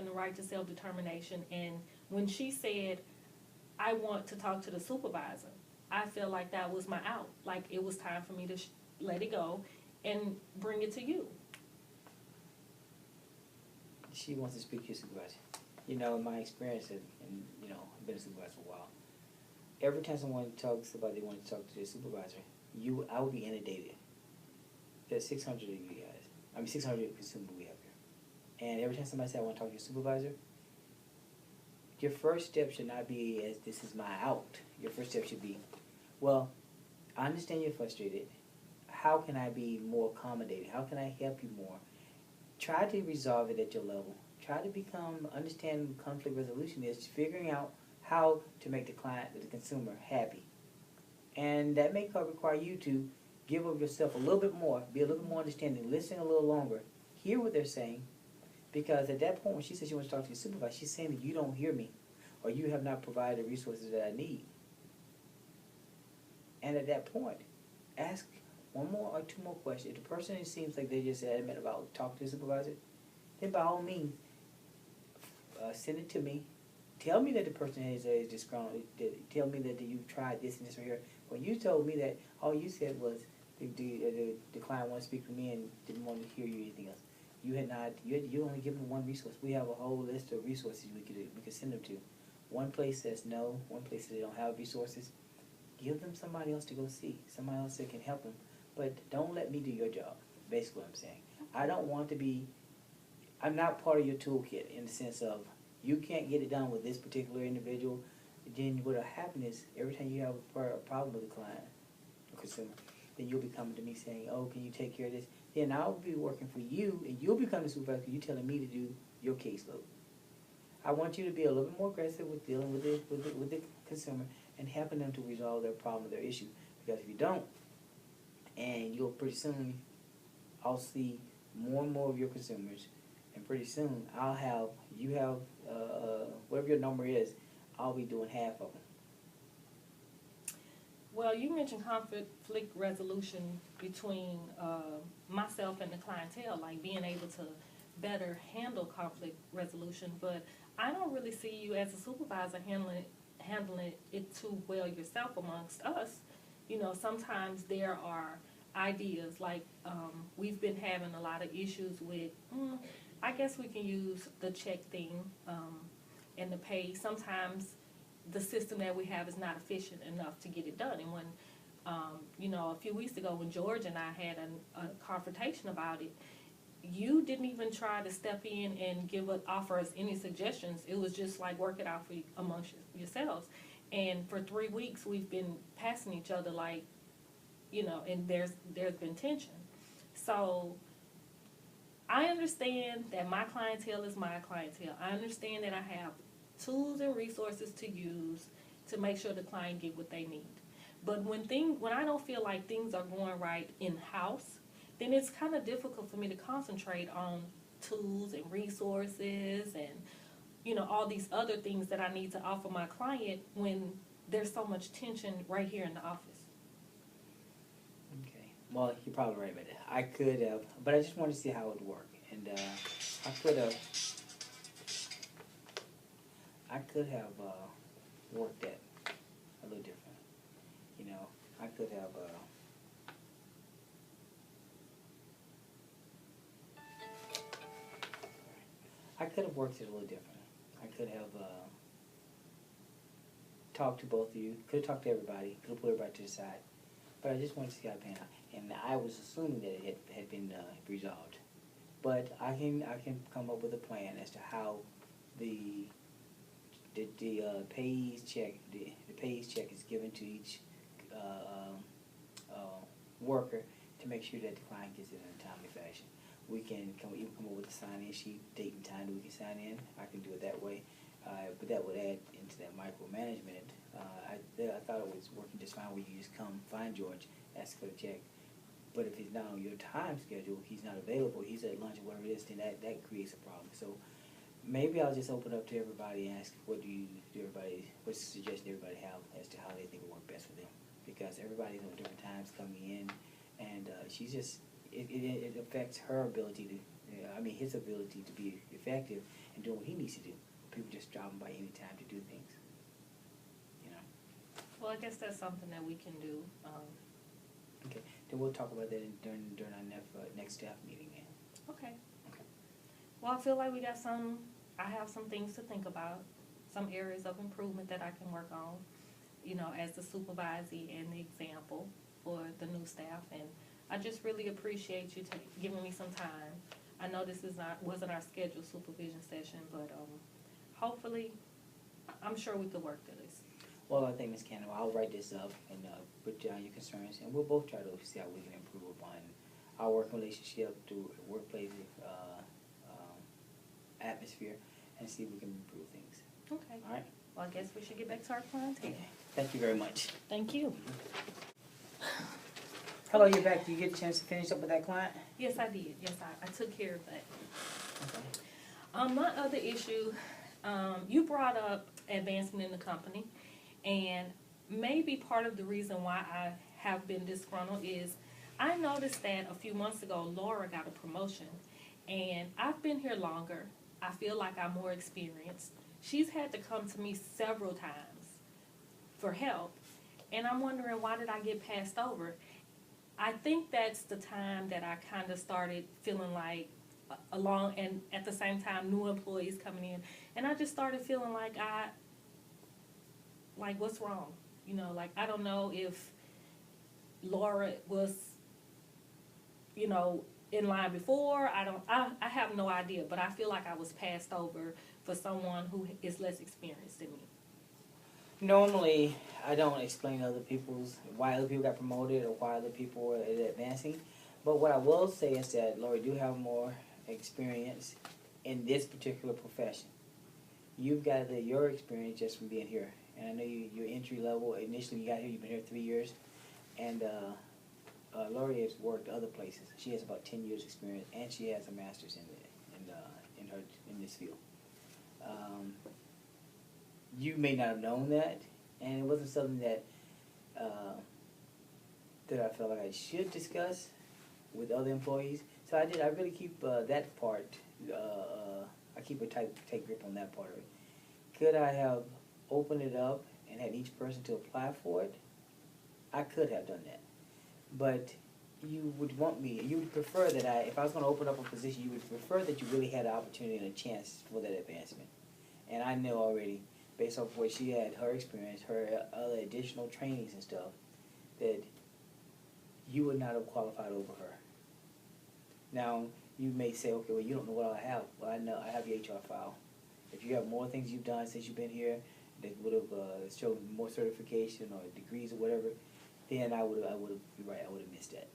having the right to self-determination. And when she said, I want to talk to the supervisor, I felt like that was my out. Like it was time for me to let it go and bring it to you. She wants to speak to your supervisor. You know, in my experience, and you know, I've been a supervisor for a while. Every time someone talks about they want to talk to their supervisor, I would be inundated. There's 600 of you guys. I mean, 600 consumers we have here. And every time somebody says, I want to talk to your supervisor, your first step should not be as this is my out. Your first step should be, well, I understand you're frustrated. How can I be more accommodating? How can I help you more? Try to resolve it at your level. Try to understand conflict resolution is figuring out how to make the client, the consumer, happy. And that may require you to give of yourself a little bit more, be a little bit more understanding, listen a little longer, hear what they're saying, because at that point when she says she wants to talk to your supervisor, she's saying that you don't hear me, or you have not provided the resources that I need. And at that point, ask one more or two more questions. If the person seems like they just adamant about talking to the supervisor, then by all means, send it to me. Tell me that the person is disgruntled. Tell me that you've tried this and this right here. When you told me that, all you said was the client wanted to speak to me and didn't want to hear you anything else. You had not. You only given one resource. We have a whole list of resources we could send them to. One place says no. One place says they don't have resources. Give them somebody else to go see. Somebody else that can help them. But don't let me do your job. Basically, what I'm saying. I don't want to be. I'm not part of your toolkit in the sense of you can't get it done with this particular individual. Then what'll happen is every time you have a problem with a client or consumer, then you'll be coming to me saying, "Oh, can you take care of this?" Then I'll be working for you, and you'll become the supervisor because you're telling me to do your caseload. I want you to be a little bit more aggressive with dealing with the consumer and helping them to resolve their problem, their issue. Because if you don't, and you'll pretty soon, I'll see more and more of your consumers, and pretty soon I'll have whatever your number is, I'll be doing half of them. Well, you mentioned conflict resolution between myself and the clientele, like being able to better handle conflict resolution, but I don't really see you as a supervisor handling it too well yourself amongst us. You know, sometimes there are ideas like we've been having a lot of issues with, I guess we can use the check thing and the pay. Sometimes the system that we have is not efficient enough to get it done. And when, you know, a few weeks ago when George and I had a confrontation about it, you didn't even try to step in and offer us any suggestions. It was just like work it out amongst yourselves. And for 3 weeks we've been passing each other like, you know, and there's been tension. So I understand that my clientele is my clientele. I understand that I have tools and resources to use to make sure the client get what they need. But when I don't feel like things are going right in-house, then it's kind of difficult for me to concentrate on tools and resources and, you know, all these other things that I need to offer my client when there's so much tension right here in the office. Okay. Well, you're probably right about that. I could have, but I just wanted to see how it would work. And I could have worked that a little different. You know, I could have worked it a little different. I could have talked to both of you, could have talked to everybody, could have put everybody to the side. But I just wanted to see how it panned out. And I was assuming that it had been resolved. But I can come up with a plan as to how the pays check is given to each worker to make sure that the client gets it in a timely fashion. We can even come up with a sign-in sheet, date and time that we can sign in. I can do it that way, but that would add into that micromanagement. I thought it was working just fine where you just come, find George, ask for the check. But if he's not on your time schedule, he's not available, he's at lunch or whatever it is, then that creates a problem. So maybe I'll just open up to everybody and ask what's the suggestion everybody have as to how they think will work best for them. Because everybody's on different times coming in, and she's just, it affects her ability to, his ability to be effective, and doing what he needs to do. People just driving by any time to do things. You know. Well, I guess that's something that we can do. Okay. Then we'll talk about that during our next staff meeting. Then. Okay. Okay. Well, I feel like I have some things to think about, some areas of improvement that I can work on, you know, as the supervisee and the example for the new staff. And I just really appreciate you giving me some time. I know this wasn't our scheduled supervision session, but hopefully, I'm sure we could work through this. Well, I think, Ms. Cannon, I'll write this up and put down your concerns, and we'll both try to see how we can improve upon our working relationship through workplace atmosphere, and see if we can improve things. Okay. All right? Well, I guess we should get back to our clientele. Okay. Thank you very much. Thank you. Hello, you're back. Did you get a chance to finish up with that client? Yes, I did. Yes, I took care of that. Okay. My other issue, you brought up advancement in the company, and maybe part of the reason why I have been disgruntled is I noticed that a few months ago, Laura got a promotion, and I've been here longer. I feel like I'm more experienced. She's had to come to me several times for help, and I'm wondering, why did I get passed over? I think that's the time that I kind of started feeling like along, and at the same time, new employees coming in, and I just started feeling like what's wrong? You know, like, I don't know if Laura was, you know, in line before. I have no idea, but I feel like I was passed over for someone who is less experienced than me. Normally, I don't explain why other people got promoted or why other people are advancing. But what I will say is that Lori do have more experience in this particular profession. You've got your experience just from being here. And I know you're entry level. Initially, you got here, you've been here 3 years. And Lori has worked other places. She has about 10 years experience, and she has a master's in this field. You may not have known that, and it wasn't something that I felt like I should discuss with other employees. So I really keep that part. I keep a tight grip on that part of it. Could I have opened it up and had each person to apply for it? I could have done that, but you would prefer that if I was going to open up a position, you would prefer that you really had an opportunity and a chance for that advancement. And I know already, based off what she had, her experience, her other additional trainings and stuff, that you would not have qualified over her. Now, you may say, okay, well, you don't know what I have. Well, I know I have your HR file. If you have more things you've done since you've been here that would have shown more certification or degrees or whatever, then I would have missed that.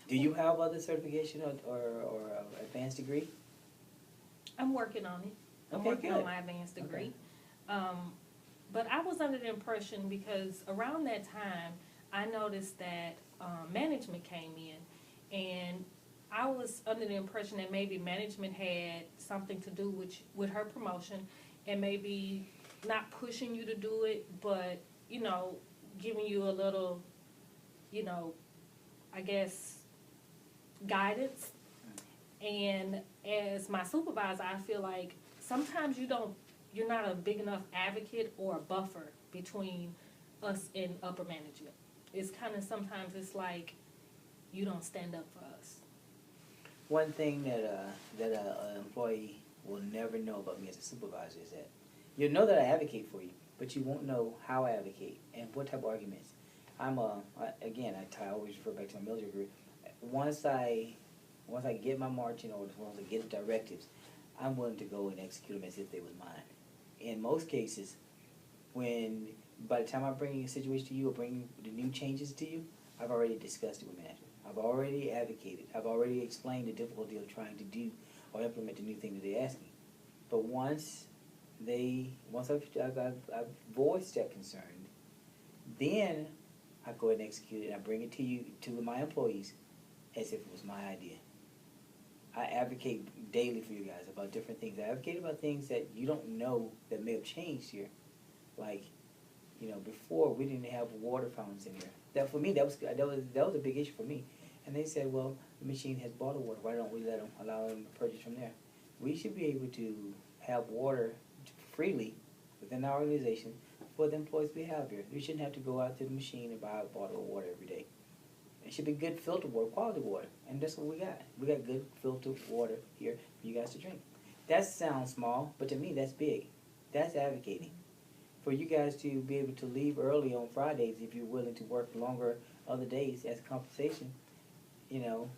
Do you have other certification or advanced degree? I'm working on it. I'm working on my advanced degree. Okay. But I was under the impression, because around that time, I noticed that management came in, and I was under the impression that maybe management had something to do with her promotion, and maybe not pushing you to do it, but, you know, giving you a little, you know, I guess, guidance. And as my supervisor, I feel like sometimes you're not a big enough advocate or a buffer between us and upper management. It's kind of, sometimes it's like you don't stand up for us. One thing that an employee will never know about me as a supervisor is that you'll know that I advocate for you, but you won't know how I advocate and what type of arguments. I always refer back to my military career. Once I get my marching orders, once I get the directives, I'm willing to go and execute them as if they was mine. In most cases, by the time I bring a situation to you or bring the new changes to you, I've already discussed it with management. I've already advocated. I've already explained the difficulty of trying to do or implement the new thing that they ask me. But once I've voiced that concern, then I go ahead and execute it, and I bring it to my employees as if it was my idea. I advocate daily for you guys about different things. I advocate about things that you don't know that may have changed here. Like, you know, before we didn't have water fountains in here. That for me, that was a big issue for me. And they said, well, the machine has bottled water. Why don't we allow them to purchase from there? We should be able to have water freely within our organization for the employees we have here. You shouldn't have to go out to the machine and buy a bottle of water every day. It should be good filtered water, quality water, and that's what we got. We got good filtered water here for you guys to drink. That sounds small, but to me that's big. That's advocating. For you guys to be able to leave early on Fridays if you're willing to work longer other days as compensation, you know,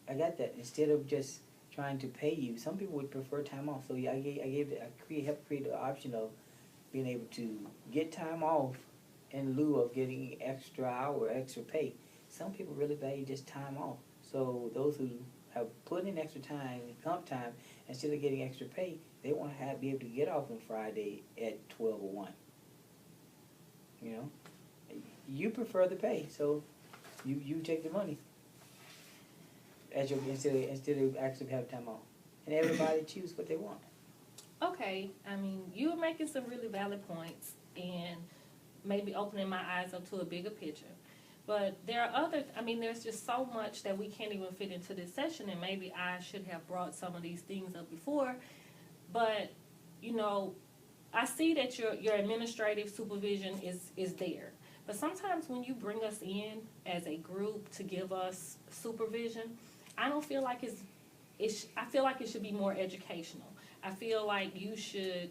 I got that. Instead of just trying to pay you, some people would prefer time off. So yeah, helped create the option of being able to get time off in lieu of getting extra hour, extra pay. Some people really value just time off. So those who have put in extra time, comp time, instead of getting extra pay, they want to be able to get off on Friday at 12:01. You know, you prefer the pay, so you take the money as your instead of actually have time off, and everybody choose what they want. Okay, I mean, you're making some really valid points and maybe opening my eyes up to a bigger picture. But there are there's just so much that we can't even fit into this session, and maybe I should have brought some of these things up before. But, you know, I see that your administrative supervision is there. But sometimes when you bring us in as a group to give us supervision, I don't feel like I feel like it should be more educational. I feel like you should